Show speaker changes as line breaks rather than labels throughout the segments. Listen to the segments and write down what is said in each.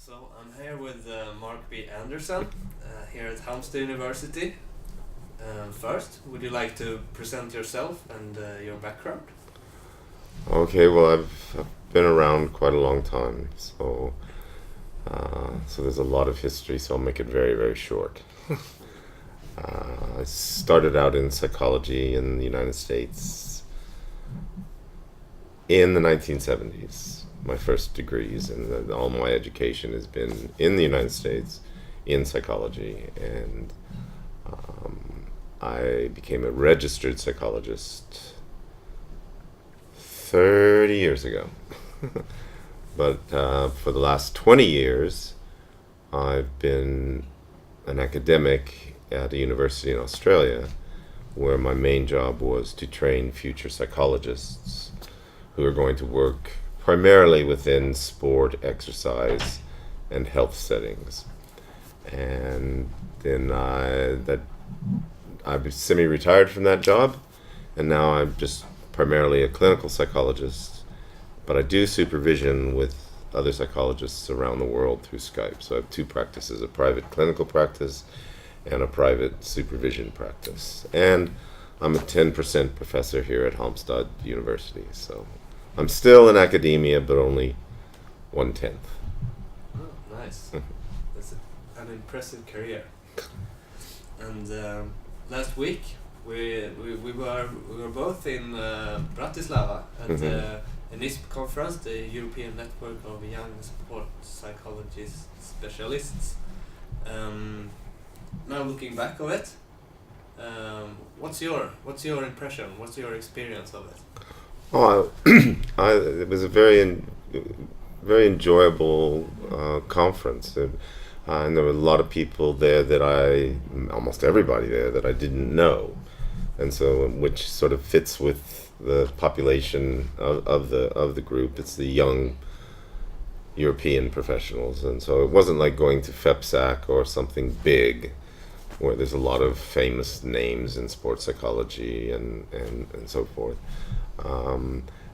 So I'm here with Mark B. Andersen here at Halmstad University. First, would you like to present yourself and your background?
Okay, well, I've been around quite a long time, so there's a lot of history, so I'll make it very, very short. I started out in psychology in the United States in the 1970s. My first degrees and all my education has been in the United States in psychology, and I became a registered psychologist 30 years ago. But for the last 20 years, I've been an academic at a university in Australia, where my main job was to train future psychologists who are going to work primarily within sport, exercise, and health settings. And then I've semi-retired from that job, and now I'm just primarily a clinical psychologist, but I do supervision with other psychologists around the world through Skype. So I have two practices, a private clinical practice and a private supervision practice. And I'm a 10% professor here at Halmstad University. So I'm still in academia, but only 1/10.
Oh, nice. That's an impressive career. And last week we were both in Bratislava at the ENYSSP conference, the European Network of Young Sport Psychologists Specialists. Now looking back of it, what's your impression? What's your experience of it?
Oh, it was a very enjoyable conference, and there were a lot of people there that almost everybody there that I didn't know, and so which sort of fits with the population of the group. It's the young European professionals, and so it wasn't like going to FEPSAC or something big, where there's a lot of famous names in sports psychology and so forth.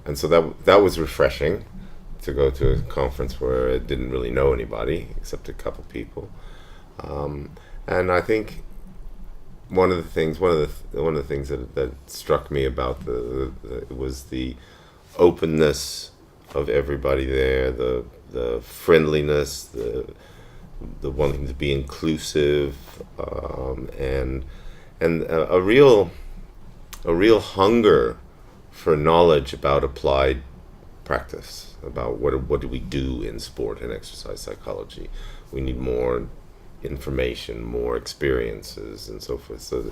And so that was refreshing, to go to a conference where I didn't really know anybody except a couple people. And I think one of the things that struck me about it was the openness of everybody there, the friendliness, the wanting to be inclusive, and a real hunger for knowledge about applied practice, about what do we do in sport and exercise psychology. We need more information, more experiences, and so forth. So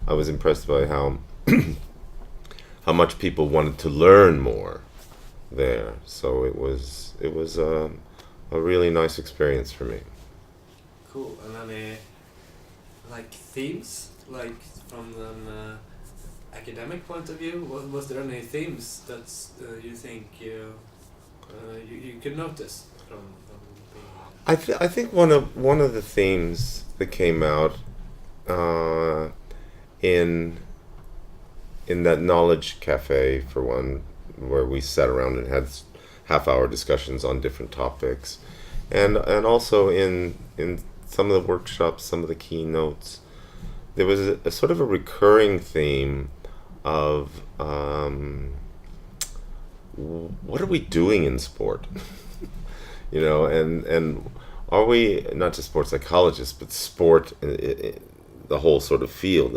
I was impressed by how much people wanted to learn more there. So it was a really nice experience for me.
Cool. And any themes, from an academic point of view, was there any themes that you think you could notice from being?
I think one of the themes that came out in that knowledge cafe, for one, where we sat around and had half-hour discussions on different topics, and also in some of the workshops, some of the keynotes, there was a sort of a recurring theme of what are we doing in sport? And are we not just sport psychologists, but sport, the whole sort of field,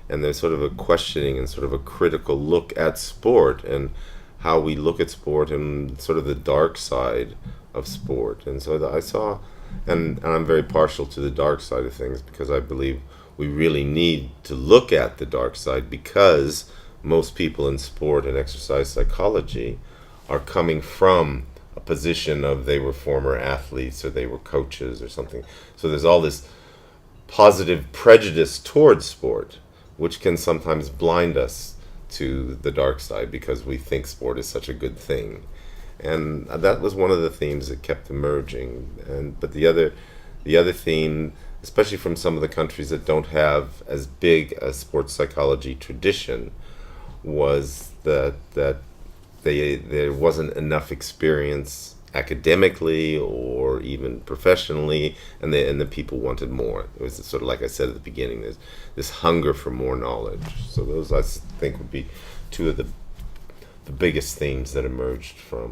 and there's sort of a questioning and sort of a critical look at sport and how we look at sport and sort of the dark side of sport. And so I saw, and I'm very partial to the dark side of things, because I believe we really need to look at the dark side, because most people in sport and exercise psychology are coming from a position of they were former athletes or they were coaches or something. So there's all this positive prejudice towards sport, which can sometimes blind us to the dark side, because we think sport is such a good thing. And that was one of the themes that kept emerging. But the other theme, especially from some of the countries that don't have as big a sports psychology tradition, was that there wasn't enough experience academically or even professionally, and the people wanted more. It was sort of like I said at the beginning, there's this hunger for more knowledge. So those, I think, would be two of the biggest themes that emerged for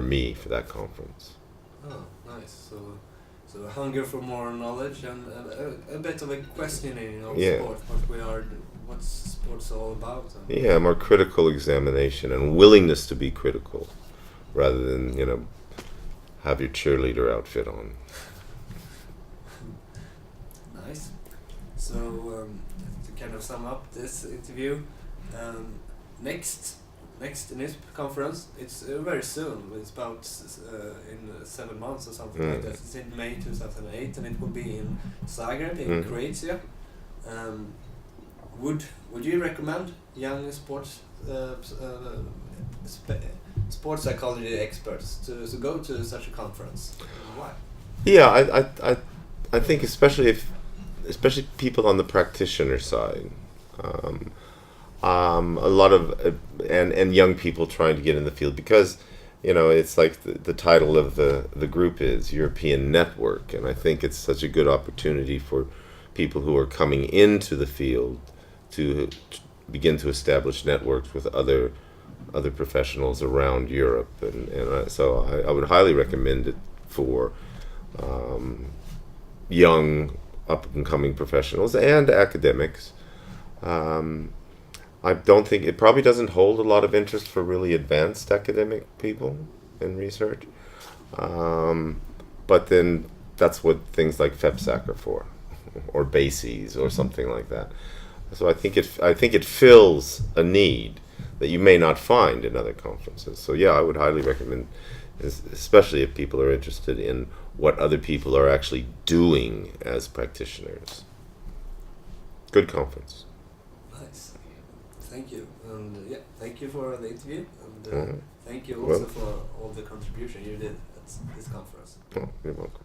me for that conference.
Oh, nice. So a hunger for more knowledge and a bit of a questioning of sport, what's sports all about.
Yeah, more critical examination and willingness to be critical, rather than have your cheerleader outfit on.
Nice. So to kind of sum up this interview, next ENYSSP conference, it's very soon. It's about in 7 months or something like that. It's in May 2008, and it will be in Zagreb in Croatia. Would you recommend young sports psychology experts to go to such a conference? Why?
Yeah, I think especially people on the practitioner side. A lot of and young people trying to get in the field, because it's like the title of the group is European Network, and I think it's such a good opportunity for people who are coming into the field to begin to establish networks with other professionals around Europe, and so I would highly recommend it for young up and coming professionals and academics. I don't think it probably doesn't hold a lot of interest for really advanced academic people in research, but then that's what things like FEPSAC are for, or BASES or something like that. So I think it fills a need that you may not find in other conferences. So yeah, I would highly recommend, especially if people are interested in what other people are actually doing as practitioners. Good conference.
Nice. Thank you. And thank you for the interview. And thank you also for all the contribution you did at this conference.
Oh, you're welcome.